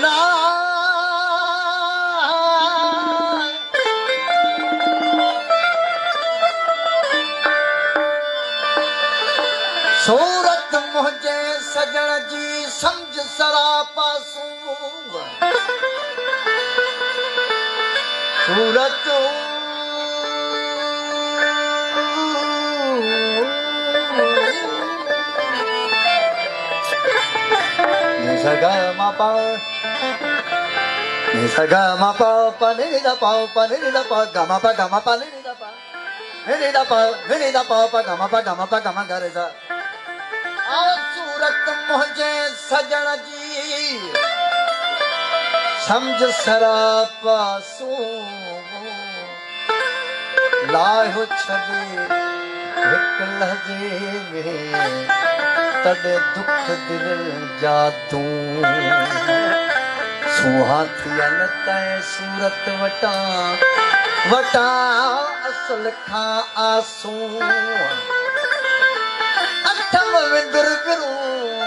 सोना सूरत मुझे सजण जी समझ सरापा सूरत सगा मा पा सगा मा पा नि दा पा गा मा पा नि दा पा गा मा पा गा मा गा रे सा सूरत मुझे सजण जी समझ सरापा लाहो छॾे हिक लहजे में तॾे दुख दिल जा तूं सुहा थियल तैं सूरत वटां असल खां आसूं अठम विंदुर विरूं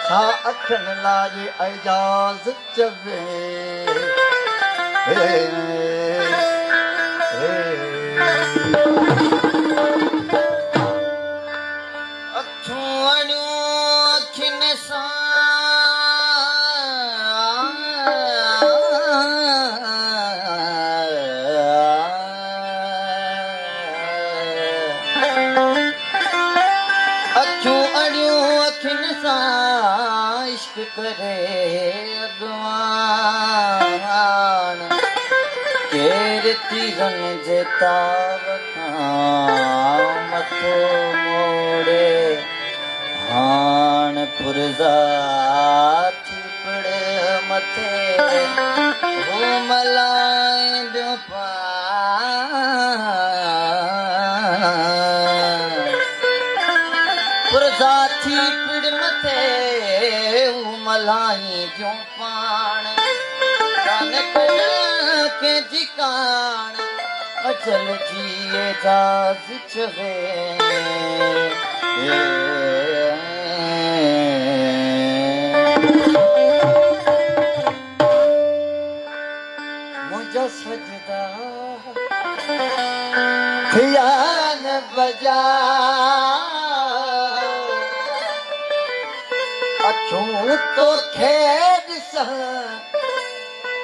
सा अखियुनि लाइ एजाज़ चवे करे अगवान केर तीरन जे ताव खां मथो मोड़े हाण पुरज़ा थी पड़े मथे हो मलाइंदो पुरज़ा थी पिड़ मथे मलाई जो पाण कान के ठिकाण अचल जी एजाज़ चवे मुझा सजदा थिया न बजा अखियूं तो खेद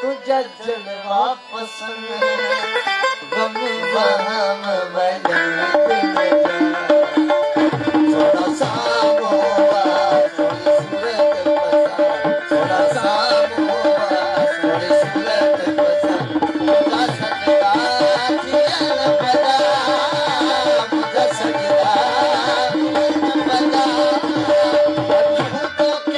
तुझा जलवा पसंद गम बहम बदन थोड़ा सा मोवा थोड़ी सूरत पसंद थोड़ा सा मोवा थोड़ी सूरत पसंद मुझा सजदा थिया न बजा मुझा सजदा बजा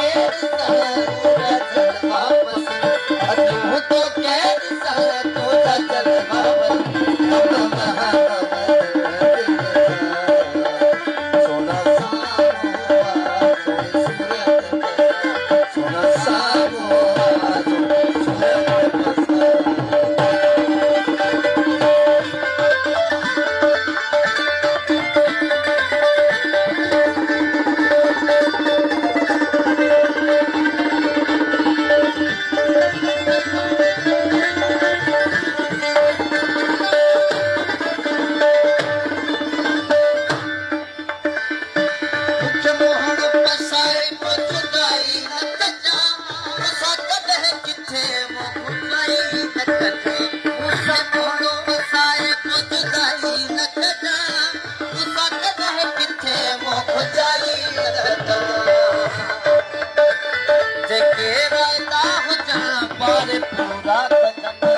पूरा